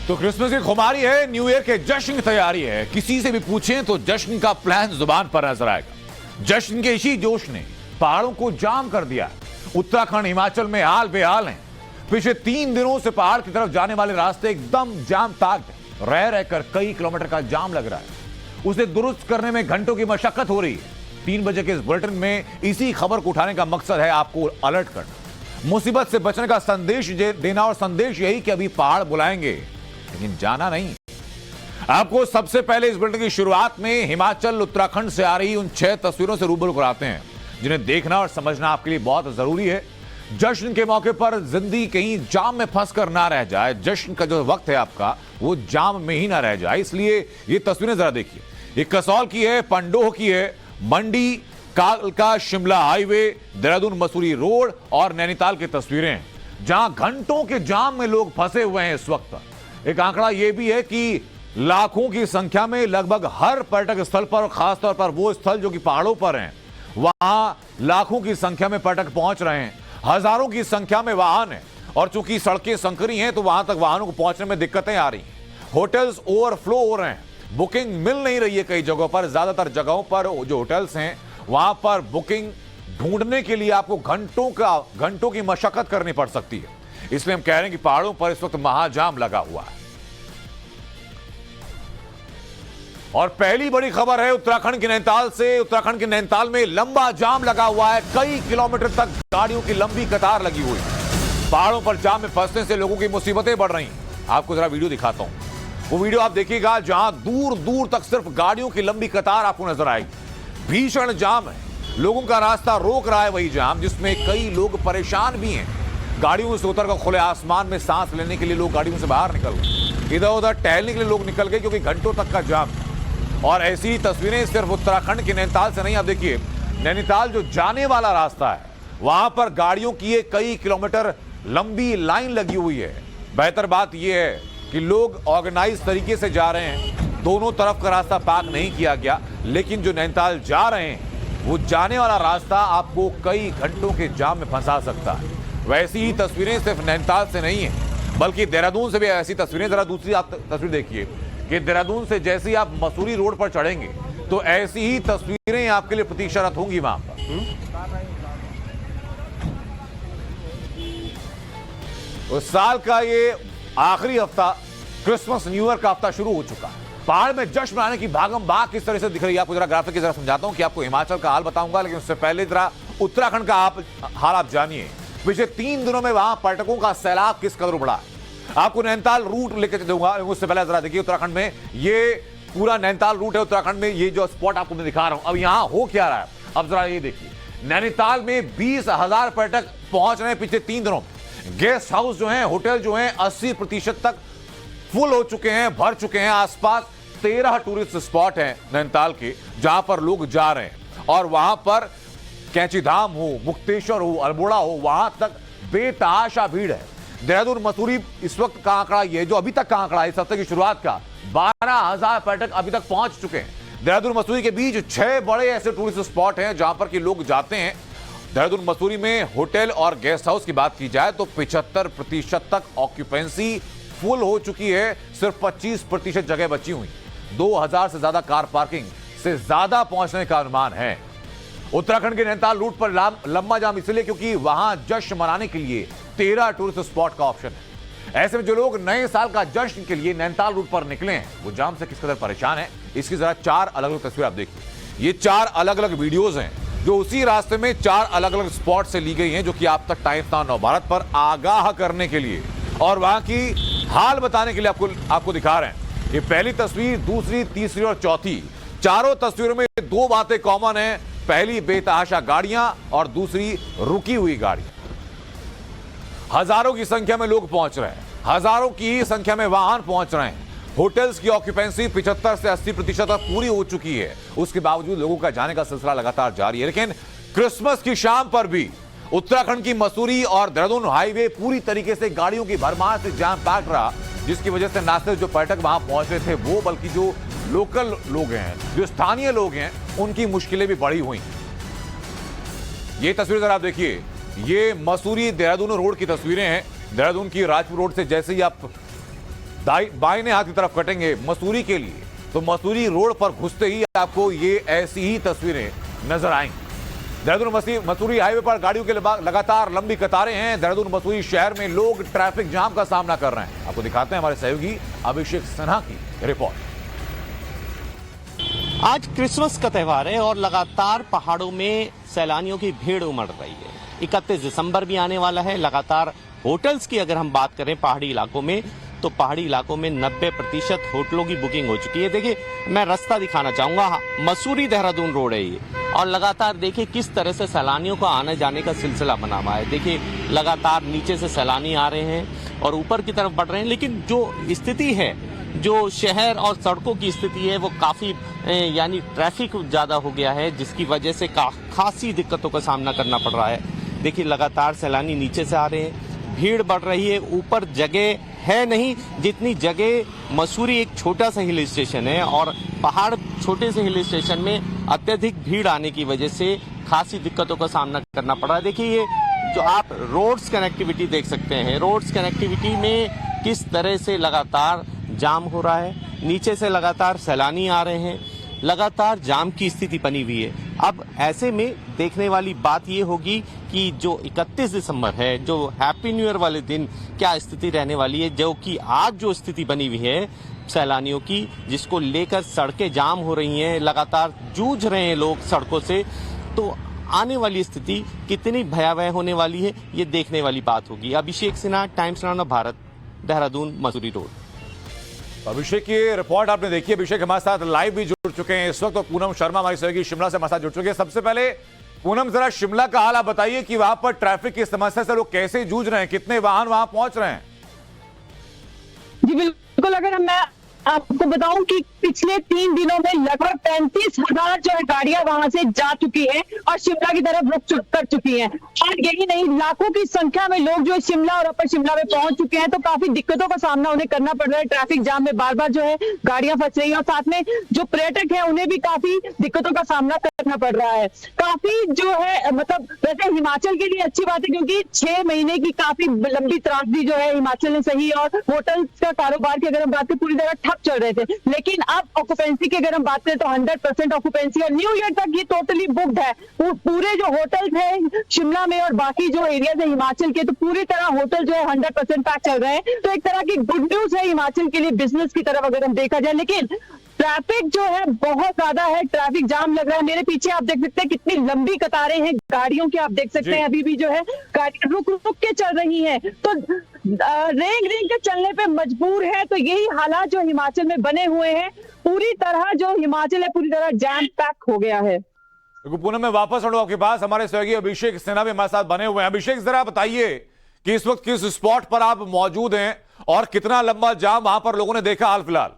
तो क्रिसमस की खुमारी है, न्यू ईयर के जश्न की तैयारी है। किसी से भी पूछें तो जश्न का प्लान जुबान पर नजर आएगा। जश्न के इसी जोश ने पहाड़ों को जाम कर दिया। उत्तराखंड हिमाचल में हाल बेहाल हैं। पिछले 3 दिनों से पहाड़ की तरफ जाने वाले रास्ते एकदम जाम ताक है। रह रहकर कई किलोमीटर का जाम लग रहा है। उसे दुरुस्त करने में घंटों की मशक्कत हो रही है। 3 बजे के इस बुलेटिन में इसी खबर को उठाने का मकसद है आपको अलर्ट करना, मुसीबत से बचने का संदेश देना, और संदेश यही कि अभी पहाड़ बुलाएंगे लेकिन जाना नहीं। आपको सबसे पहले इस बुलेटिन की शुरुआत में हिमाचल उत्तराखंड से आ रही उन 6 तस्वीरों से रूबरू कराते हैं जिन्हें देखना और समझना आपके लिए बहुत जरूरी है। जश्न के मौके पर जिंदगी कहीं जाम में फंस कर ना रह जाए। जश्न का जो वक्त है आपका वो जाम में ही ना रह जाए, इसलिए ये तस्वीरें जरा देखिए। ये कसौल की है, पंडोह की है, मंडी कालका शिमला हाईवे, देहरादून मसूरी रोड और नैनीताल की तस्वीरें हैं जहां घंटों के जाम में लोग फंसे हुए हैं इस वक्त। एक आंकड़ा यह भी है कि लाखों की संख्या में लगभग हर पर्यटक स्थल पर, और खासतौर पर वो स्थल जो कि पहाड़ों पर हैं, वहां लाखों की संख्या में पर्यटक पहुंच रहे हैं। हजारों की संख्या में वाहन है और चूंकि सड़कें संकरी हैं तो वहां तक वाहनों को पहुंचने में दिक्कतें आ रही हैं। होटल्स ओवरफ्लो हो रहे हैं, बुकिंग मिल नहीं रही है कई जगहों पर। ज्यादातर जगहों पर जो होटल्स हैं वहां पर बुकिंग ढूंढने के लिए आपको घंटों की मशक्कत करनी पड़ सकती है। इसलिए हम कह रहे हैं कि पहाड़ों पर इस वक्त महाजाम लगा हुआ है। और पहली बड़ी खबर है उत्तराखंड के नैनीताल से। उत्तराखंड के नैनीताल में लंबा जाम लगा हुआ है। कई किलोमीटर तक गाड़ियों की लंबी कतार लगी हुई है। पहाड़ों पर जाम में फंसने से लोगों की मुसीबतें बढ़ रही हैं। आपको जरा वीडियो दिखाता हूं। वो वीडियो आप देखिएगा जहां दूर दूर तक सिर्फ गाड़ियों की लंबी कतार आपको नजर आएगी। भीषण जाम है, लोगों का रास्ता रोक रहा है वही जाम, जिसमें कई लोग परेशान भी हैं। गाड़ियों से उतरकर खुले आसमान में सांस लेने के लिए लोग गाड़ियों से बाहर निकल गए, इधर उधर टहलने के लिए लोग निकल गए क्योंकि घंटों तक का जाम। और ऐसी तस्वीरें सिर्फ उत्तराखंड के नैनीताल से नहीं। आप देखिए नैनीताल जो जाने वाला रास्ता है वहां पर गाड़ियों की कई किलोमीटर लंबी लाइन लगी हुई है। बेहतर बात यह है कि लोग ऑर्गेनाइज तरीके से जा रहे हैं। दोनों तरफ का रास्ता पाक नहीं किया गया, लेकिन जो नैनीताल जा रहे हैं वो जाने वाला रास्ता आपको कई घंटों के जाम में फंसा सकता है। वैसी ही तस्वीरें सिर्फ नैनीताल से नहीं है बल्कि देहरादून से भी ऐसी तस्वीरें। जरा दूसरी आप तस्वीर देखिए कि देहरादून से जैसे ही आप मसूरी रोड पर चढ़ेंगे तो ऐसी ही तस्वीरें आपके लिए प्रतीक्षारत होंगी वहां पर। उस साल का ये आखिरी हफ्ता, क्रिसमस न्यू ईयर का हफ्ता शुरू हो चुका है। पहाड़ में जश्न मनाने की भागम भाग किस तरह से दिख रही है आपको जरा ग्राफिक की जरा समझाता हूं कि आपको हिमाचल का हाल बताऊंगा, लेकिन उससे पहले जरा उत्तराखंड का हाल आप जानिए। पिछले 3 दिनों में वहां पर्यटकों का सैलाब किस कदर बढ़ा है। आपको नैनीताल रूट लेकर दूंगा, उससे पहले जरा देखिए उत्तराखंड में ये पूरा नैनीताल रूट है। उत्तराखंड में ये जो स्पॉट आपको मैं दिखा रहा हूं, अब यहां हो क्या रहा है अब जरा ये देखिए। नैनीताल में 20,000 पर्यटक पहुंच रहे हैं पिछले 3 दिनों में। गेस्ट हाउस जो है, होटल जो है 80% तक फुल हो चुके हैं, भर चुके हैं। आसपास 13 टूरिस्ट स्पॉट हैं नैनीताल के जहां पर लोग जा रहे हैं। और वहां पर कैंचीधाम हो, मुक्तेश्वर हो, अल्मोड़ा हो, वहां तक बेतहाशा भीड़ है। देहरादून मसूरी इस वक्त का आंकड़ा, ये जो अभी तक का आंकड़ा है इस हफ्ते की शुरुआत का, 12,000 पर्यटक अभी तक पहुंच चुके हैं। देहरादून मसूरी के बीच 6 बड़े ऐसे टूरिस्ट स्पॉट हैं जहां पर कि लोग जाते हैं। देहरादून मसूरी में होटल और गेस्ट हाउस की बात की जाए तो 75% तक ऑक्यूपेंसी फुल हो चुकी है। सिर्फ 25% जगह बची हुई। 2,000 से ज्यादा कार पार्किंग से ज्यादा पहुंचने का अनुमान है। उत्तराखंड के नैनीताल रूट पर लंबा जाम इसलिए क्योंकि वहां जश्न मनाने के लिए 13 टूरिस्ट स्पॉट का ऑप्शन है। ऐसे में जो लोग नए साल का जश्न के लिए नैनीताल रूट पर निकले हैं वो जाम से किस कदर परेशान है, इसकी जरा 4 अलग अलग तस्वीर आप देखिए। ये 4 अलग अलग वीडियोज हैं जो उसी रास्ते में 4 अलग अलग स्पॉट से ली गई हैं, जो कि आप तक टाइम्स नाउ नवभारत पर आगाह करने के लिए और वहां की हाल बताने के लिए आपको दिखा रहे हैं। ये पहली तस्वीर, दूसरी, तीसरी और चौथी, चारों तस्वीरों में 2 बातें कॉमन है। पहली बेतहाशा गाड़ियां और दूसरी रुकी हुई गाड़ियां। हजारों की संख्या में लोग पहुंच रहे हैं, हजारों की संख्या में वाहन पहुंच रहे हैं। होटल्स की ऑक्यूपेंसी 75 से 80% तक पूरी हो चुकी है। उसके बावजूद लोगों का जाने का सिलसिला लगातार जारी है। लेकिन क्रिसमस की शाम पर भी उत्तराखंड की मसूरी और देहरादून हाईवे पूरी तरीके से गाड़ियों की भरमार से जाम पैक रहा, जिसकी वजह से न सिर्फ जो पर्यटक वहां पहुंच रहे थे वो, बल्कि जो लोकल लोग हैं, जो स्थानीय लोग हैं, उनकी मुश्किलें भी बढ़ी हुई। ये तस्वीर जरा आप देखिए, ये मसूरी देहरादून रोड की तस्वीरें हैं। देहरादून की राजपुर रोड से जैसे ही आप बाईं हाथ की तरफ कटेंगे मसूरी के लिए, तो मसूरी रोड पर घुसते ही आपको ये ऐसी ही तस्वीरें नजर आएंगी। देहरादून मसूरी हाईवे पर गाड़ियों के लगातार लंबी कतारें हैं। देहरादून मसूरी शहर में लोग ट्रैफिक जाम का सामना कर रहे हैं। आपको दिखाते हैं हमारे सहयोगी अभिषेक सिन्हा की रिपोर्ट। आज क्रिसमस का त्योहार है और लगातार पहाड़ों में सैलानियों की भीड़ उमड़ रही है। 31 दिसंबर भी आने वाला है। लगातार होटल्स की अगर हम बात करें पहाड़ी इलाकों में, तो पहाड़ी इलाकों में 90% होटलों की बुकिंग हो चुकी है। देखिए, मैं रास्ता दिखाना चाहूंगा। मसूरी देहरादून रोड है ये, और लगातार देखिए किस तरह से सैलानियों का आने जाने का सिलसिला बना हुआ है। देखिए लगातार नीचे से सैलानी आ रहे हैं और ऊपर की तरफ बढ़ रहे हैं, लेकिन जो स्थिति है, जो शहर और सड़कों की स्थिति है, वो काफी यानी ट्रैफिक ज्यादा हो गया है, जिसकी वजह से खासी दिक्कतों का सामना करना पड़ रहा है। देखिए लगातार सैलानी नीचे से आ रहे हैं, भीड़ बढ़ रही है। ऊपर जगह है नहीं जितनी जगह। मसूरी एक छोटा सा हिल स्टेशन है और पहाड़ छोटे से हिल स्टेशन में अत्यधिक भीड़ आने की वजह से खासी दिक्कतों का सामना करना पड़ रहा है। देखिए ये जो आप रोड्स कनेक्टिविटी देख सकते हैं, रोड्स कनेक्टिविटी में किस तरह से लगातार जाम हो रहा है। नीचे से लगातार सैलानी आ रहे हैं, लगातार जाम की स्थिति बनी हुई है। अब ऐसे में देखने वाली बात ये होगी कि जो 31 दिसंबर है, जो हैप्पी न्यू ईयर वाले दिन, क्या स्थिति रहने वाली है। जो कि आज जो स्थिति बनी हुई है सैलानियों की, जिसको लेकर सड़कें जाम हो रही हैं, लगातार जूझ रहे हैं लोग सड़कों से, तो आने वाली स्थिति कितनी भयावह होने वाली है, ये देखने वाली बात होगी। Abhishek Sinha, Times Now Bharat, Dehradun Mussoorie road. Abhishek की रिपोर्ट आपने देखी। अभिषेक हमारे साथ लाइव भी जुड़ चुके हैं इस वक्त, और पूनम शर्मा हमारी सहयोगी शिमला से हमारे साथ जुड़ चुके हैं। सबसे पहले पूनम, जरा शिमला का हाल आप बताइए कि वहां पर ट्रैफिक की समस्या से लोग कैसे जूझ रहे हैं, कितने वाहन वहां पहुंच रहे हैं? जी बिल्कुल, अगर मैं आपको बताऊं कि पिछले 3 दिनों में लगभग 35,000 जो है गाड़ियां वहां से जा चुकी हैं और शिमला की तरफ रुक कर चुकी हैं। और यही नहीं, लाखों की संख्या में लोग जो शिमला और अपर शिमला में पहुंच चुके हैं, तो काफी दिक्कतों का सामना उन्हें करना पड़ रहा है। ट्रैफिक जाम में बार बार जो है गाड़ियां फंस रही है और साथ में जो पर्यटक है उन्हें भी काफी दिक्कतों का सामना करना पड़ रहा है। काफी जो है मतलब वैसे हिमाचल के लिए अच्छी बात है, क्योंकि 6 महीने की काफी लंबी त्रासदी जो है हिमाचल ने सही, और होटल का कारोबार की अगर हम बात करें पूरी तरह चल रहे थे। लेकिन अब ऑक्यूपेंसी की अगर हम बात करें तो 100% ऑक्यूपेंसी, और न्यू ईयर तक ये टोटली बुक्ड है। पूरे जो होटल्स हैं शिमला में और बाकी जो एरियाज है हिमाचल के, तो पूरी तरह होटल जो है 100% पैक चल रहे हैं। तो एक तरह की गुड न्यूज है हिमाचल के लिए बिजनेस की तरफ अगर हम देखा जाए। लेकिन ट्रैफिक जो है बहुत ज्यादा है, ट्रैफिक जाम लग रहा है। मेरे पीछे आप देख सकते हैं कितनी लंबी कतारें हैं गाड़ियों की, आप देख सकते हैं अभी भी जो है गाड़ियां रुक रुक के चल रही हैं, तो रेंग रेंग के चलने पे मजबूर है। तो यही हालात जो हिमाचल में बने हुए हैं, पूरी तरह जो हिमाचल है पूरी तरह जैम पैक हो गया है। पूनम में वापस आऊं आपके पास, हमारे सहयोगी अभिषेक सिन्हा भी हमारे साथ बने हुए हैं। अभिषेक, जरा बताइए कि इस वक्त किस स्पॉट पर आप मौजूद हैं और कितना लंबा जाम वहां पर लोगों ने देखा हाल फिलहाल?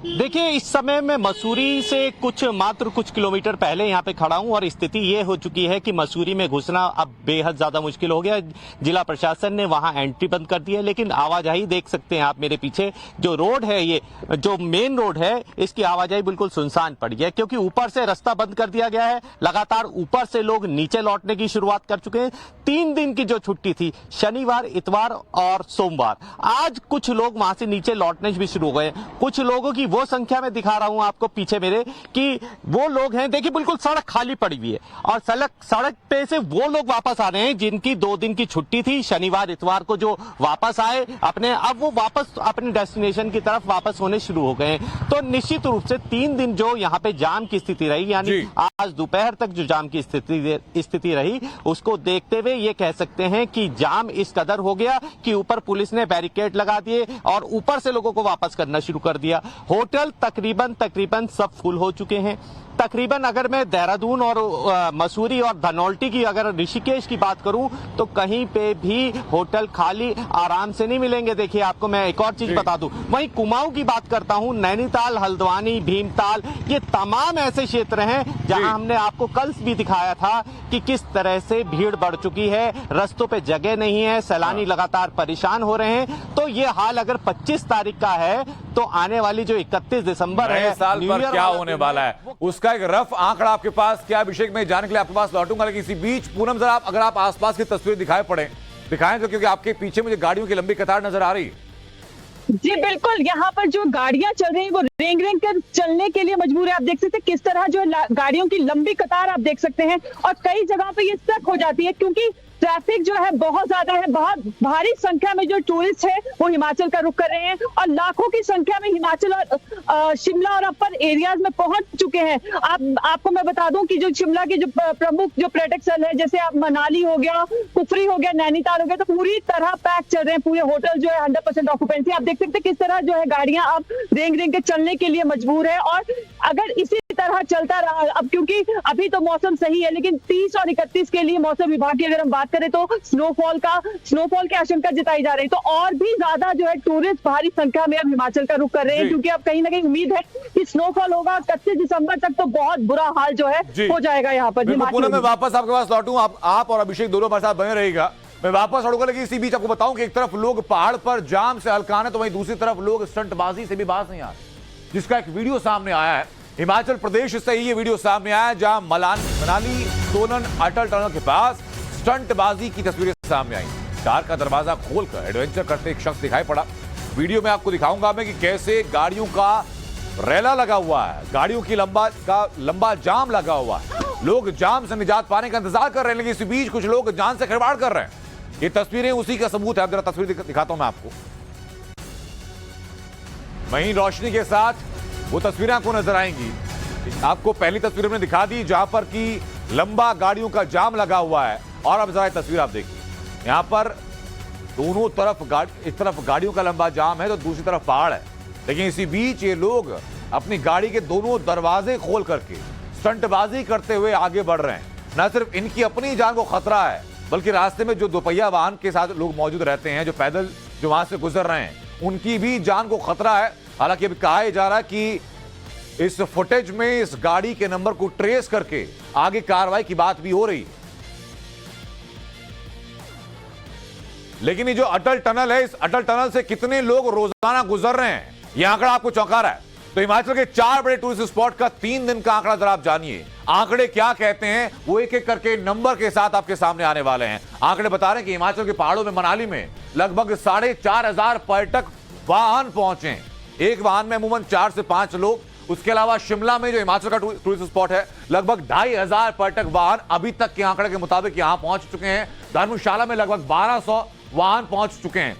देखिए, इस समय मैं मसूरी से मात्र कुछ किलोमीटर पहले यहाँ पे खड़ा हूँ और स्थिति ये हो चुकी है कि मसूरी में घुसना अब बेहद ज्यादा मुश्किल हो गया। जिला प्रशासन ने वहाँ एंट्री बंद कर दी है, लेकिन आवाजाही देख सकते हैं आप मेरे पीछे। जो रोड है, ये जो मेन रोड है, इसकी आवाजाही बिल्कुल सुनसान पड़ी है, क्योंकि ऊपर से रास्ता बंद कर दिया गया है। लगातार ऊपर से लोग नीचे लौटने की शुरुआत कर चुके हैं। 3 दिन की जो छुट्टी थी, शनिवार, इतवार और सोमवार, आज कुछ लोग वहां से नीचे लौटने भी शुरू हो गए। कुछ लोगों की वो संख्या में दिखा रहा हूं आपको पीछे मेरे, कि वो लोग हैं, देखिए बिल्कुल सड़क खाली पड़ी हुई है और सड़क पे से वो लोग वापस आ रहे हैं जिनकी 2 दिन की छुट्टी थी शनिवार इतवार को, जो वापस आए अब वो वापस अपने डेस्टिनेशन की तरफ वापस होने शुरू हो गए। तो निश्चित रूप से 3 दिन जो यहाँ पे जाम की स्थिति रही, यानी आज दोपहर तक जो जाम की स्थिति रही, उसको देखते हुए ये कह सकते हैं कि जाम इस कदर हो गया कि ऊपर पुलिस ने बैरिकेड लगा दिए और ऊपर से लोगों को वापस करना शुरू कर दिया। होटल तकरीबन सब फुल हो चुके हैं। तकरीबन अगर मैं देहरादून और मसूरी और धनौल्टी की, अगर ऋषिकेश की बात करूं, तो कहीं पे भी होटल खाली आराम से नहीं मिलेंगे। देखिए, आपको मैं एक और चीज बता दूं, वहीं कुमाऊं की बात करता हूं, नैनीताल, हल्द्वानी, भीमताल, ये तमाम ऐसे क्षेत्र हैं जहां हमने आपको कल भी दिखाया था कि किस तरह से भीड़ बढ़ चुकी है, रास्तों पे जगह नहीं है, सैलानी लगातार परेशान हो रहे हैं। तो ये हाल अगर 25 तारीख का है, तो आने वाली जो 31 दिसंबर है, साल पर क्या होने वाला है उसका एक रफ आंकड़ा आपके पास क्या? अभिषेक, मैं जानने के लिए आपके पास लौटूंगा, लेकिन इसी बीच पूनम, जरा अगर आप आसपास की तस्वीर दिखाई पड़े दिखाएं तो, क्योंकि आपके पीछे मुझे गाड़ियों की लंबी कतार नजर आ रही है। जी बिल्कुल, यहाँ पर जो गाड़ियां चल रही हैं वो रेंग रेंग कर चलने के लिए मजबूर है। आप देख सकते हैं किस तरह जो है गाड़ियों की लंबी कतार आप देख सकते हैं, और कई जगह पे ये स्टक हो जाती है क्योंकि ट्रैफिक जो है बहुत ज्यादा है। बहुत भारी संख्या में जो टूरिस्ट है वो हिमाचल का रुख कर रहे हैं और लाखों की संख्या में हिमाचल और शिमला और अपर एरियाज में पहुंच चुके हैं। आपको मैं बता दूं कि जो शिमला के जो प्रमुख जो पर्यटक स्थल है, जैसे आप मनाली हो गया, कुफरी हो गया, नैनीताल हो गया, तो पूरी तरह पैक चल रहे हैं। पूरे होटल जो है 100% ऑक्यूपेंसी। आप देख सकते हैं किस तरह जो है गाड़ियां अब रेंग रेंग के चलने के लिए मजबूर है। और अगर इसी तरह चलता रहा, अब क्योंकि अभी तो मौसम सही है, लेकिन 30 और 31 के लिए मौसम विभाग की अगर हम बात करें तो स्नोफॉल की आशंका जताई जा रही है। तो और भी ज्यादा जो है टूरिस्ट भारी संख्या में अब हिमाचल का रुख कर रहे हैं, क्योंकि अब कहीं ना कहीं उम्मीद है कि स्नोफॉल होगा। 31 दिसंबर तक तो बहुत बुरा हाल जो है हो जाएगा यहाँ पर। पुनः मैं वापस आपके पास लौटूं, आप और अभिषेक दोनों हमारे साथ बने रहेगा। मैं वापस लौटूंगा, लेकिन इसी बीच आपको बताऊं कि एक तरफ लोग पहाड़ पर जाम से हल्कान है, तो वहीं दूसरी तरफ लोग स्टंटबाजी से भी बाज नहीं आ रहे, जिसका एक वीडियो सामने आया है। हिमाचल प्रदेश से ही ये वीडियो सामने आया है, जहां मनाली सोलन अटल टनल के पास स्टंटबाजी की तस्वीरें सामने आई। कार का दरवाजा खोलकर एडवेंचर करते एक शख्स दिखाई पड़ा। वीडियो में आपको दिखाऊंगा मैं कि कैसे गाड़ियों का रेला लगा हुआ है, गाड़ियों की लंबा जाम लगा हुआ है। लोग जाम से निजात पाने का इंतजार कर रहे हैं, लेकिन इसी बीच कुछ लोग जान से खिलवाड़ कर रहे हैं। ये तस्वीरें उसी का सबूत है। जरा तस्वीर दिखाता हूं मैं आपको। वहीं रोशनी के साथ वो तस्वीरें आपको नजर आएंगी। आपको पहली तस्वीर में दिखा दी जहां पर कि लंबा गाड़ियों का जाम लगा हुआ है, और अब जरा तस्वीर आप देखिए। यहां पर दोनों तरफ इस तरफ गाड़ियों का लंबा जाम है तो दूसरी तरफ पहाड़ है, लेकिन इसी बीच ये लोग अपनी गाड़ी के दोनों दरवाजे खोल करके स्टंटबाजी करते हुए आगे बढ़ रहे हैं। न सिर्फ इनकी अपनी जान को खतरा है, बल्कि रास्ते में जो दोपहिया वाहन के साथ लोग मौजूद रहते हैं, जो पैदल जो वहां से गुजर रहे हैं, उनकी भी जान को खतरा है। हालांकि अभी कहा जा रहा है कि इस फुटेज में इस गाड़ी के नंबर को ट्रेस करके आगे कार्रवाई की बात भी हो रही है। लेकिन ये जो अटल टनल है, इस अटल टनल से कितने लोग रोजाना गुजर रहे हैं, यह आंकड़ा आपको चौंका रहा है। तो हिमाचल के 4 बड़े टूरिस्ट स्पॉट का 3 दिन का आंकड़ा जरा आप जानिए। आंकड़े क्या कहते हैं वो एक एक करके नंबर के साथ आपके सामने आने वाले हैं। आंकड़े बता रहे हैं कि हिमाचल के पहाड़ों में मनाली में लगभग 4,500 पर्यटक वाहन पहुंचे। एक वाहन में अमूमन 4 से 5 लोग। उसके अलावा शिमला में जो हिमाचल का टूरिस्ट स्पॉट है, लगभग 2,500 पर्यटक वाहन अभी तक के आंकड़े के मुताबिक यहां पहुंच चुके हैं। धर्मशाला में लगभग 1,200 वाहन पहुंच चुके हैं।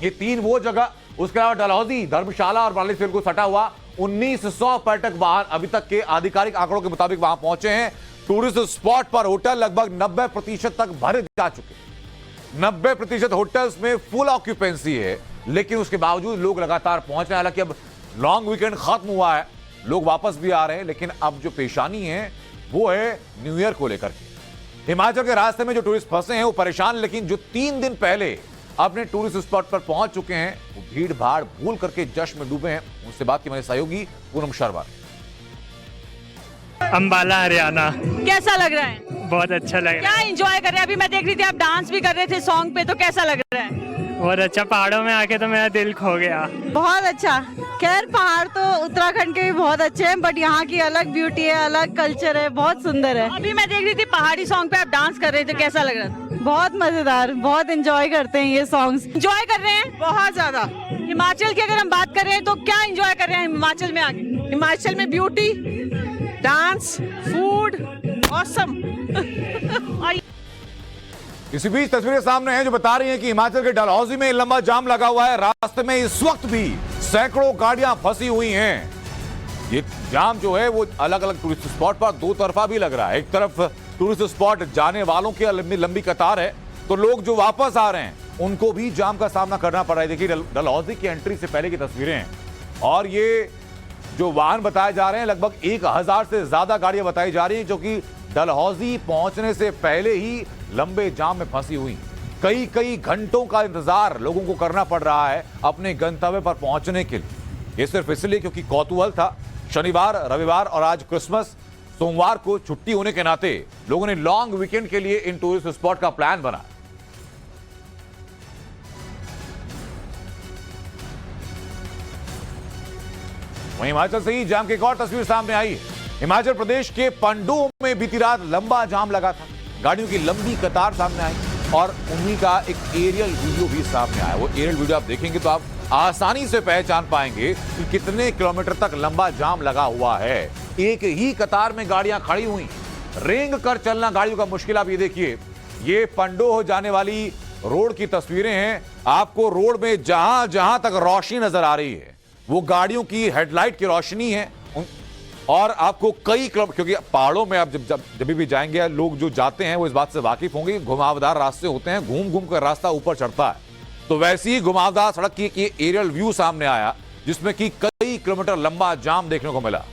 ये 3 वो जगह। उसके अलावा डलहौजी, धर्मशाला और मनाली को सटा हुआ 1,900 पर्यटक वाहन अभी तक के आधिकारिक आंकड़ों के मुताबिक वहां पहुंचे हैं। टूरिस्ट स्पॉट पर होटल लगभग 90% तक भरे जा चुके। 90% होटल्स में फुल ऑक्यूपेंसी है, लेकिन उसके बावजूद लोग लगातार पहुंच रहे हैं। हालांकि अब लॉन्ग वीकेंड खत्म हुआ है, लोग वापस भी आ रहे हैं, लेकिन अब जो पेशानी है वो है न्यू ईयर को लेकर के। हिमाचल के रास्ते में जो टूरिस्ट फंसे हैं वो परेशान, लेकिन जो 3 दिन पहले अपने टूरिस्ट स्पॉट पर पहुंच चुके हैं वो भीड़ भाड़ भूल करके जश्न में डूबे हैं। उनसे बात की मेरे सहयोगी पूनम शर्मा। अंबाला हरियाणा। कैसा लग रहा है? बहुत अच्छा लग रहा है। क्या एंजॉय कर रहे हैं? अभी मैं देख रही थी आप डांस भी कर रहे थे सॉन्ग पे, तो कैसा लग रहा है? बहुत अच्छा। पहाड़ों में आके तो मेरा दिल खो गया। बहुत अच्छा। खैर पहाड़ तो उत्तराखंड के भी बहुत अच्छे हैं, बट यहाँ की अलग ब्यूटी है, अलग कल्चर है, बहुत सुंदर है। अभी मैं देख रही थी पहाड़ी सॉन्ग पे आप डांस कर रहे थे, कैसा लग रहा था? बहुत मजेदार, बहुत एंजॉय करते हैं ये सॉन्ग्स। एंजॉय कर रहे हैं बहुत ज्यादा। हिमाचल की अगर हम बात कर रहे हैं तो क्या एंजॉय कर रहे हैं हिमाचल में आके? हिमाचल में ब्यूटी, डांस, फूड, ऑसम। इसी बीच तस्वीरें सामने हैं जो बता रही हैं कि हिमाचल के डलहौजी में लंबा जाम लगा हुआ है। रास्ते में इस वक्त भी सैकड़ों गाड़ियां फंसी हुई हैं। ये जाम जो है वो अलग अलग टूरिस्ट स्पॉट पर दो तरफा भी लग रहा है। एक तरफ टूरिस्ट स्पॉट जाने वालों की लंबी कतार है, तो लोग जो वापस आ रहे हैं उनको भी जाम का सामना करना पड़ रहा है। देखिए डलहौजी की एंट्री से पहले की तस्वीरें हैं, और ये जो वाहन बताए जा रहे हैं लगभग 1,000 से ज्यादा गाड़ियां बताई जा रही हैं, जो कि डलहौजी पहुंचने से पहले ही लंबे जाम में फंसी हुई। कई घंटों का इंतजार लोगों को करना पड़ रहा है अपने गंतव्य पर पहुंचने के लिए। ये सिर्फ इसलिए क्योंकि कौतूहल था। शनिवार, रविवार और आज क्रिसमस, सोमवार को छुट्टी होने के नाते लोगों ने लॉन्ग वीकेंड के लिए इन टूरिस्ट स्पॉट का प्लान बना। वहीं हिमाचल से ही जाम की एक और तस्वीर सामने आई है। हिमाचल प्रदेश के पंडुओं में बीती रात लंबा जाम लगा था। गाड़ियों की लंबी कतार सामने आई। और उन्हीं का एक एरियल वीडियो भी सामने आया। वो एरियल वीडियो आप देखेंगे तो आप आसानी से पहचान पाएंगे कि कितने किलोमीटर तक लंबा जाम लगा हुआ है। एक ही कतार में गाड़ियां खड़ी हुई, रेंग कर चलना गाड़ियों का मुश्किल। आप ये देखिए, ये पंडोह जाने वाली रोड की तस्वीरें हैं। आपको रोड में जहां जहां तक रोशनी नजर आ रही है वो गाड़ियों की हेडलाइट की रोशनी है। और आपको कई क्योंकि पहाड़ों में आप जब भी जाएंगे, लोग जो जाते हैं वो इस बात से वाकिफ होंगे, घुमावदार रास्ते होते हैं, घूम घूम कर रास्ता ऊपर चढ़ता है। तो वैसी ही घुमावदार सड़क की एरियल व्यू सामने आया जिसमें कि कई किलोमीटर लंबा जाम देखने को मिला।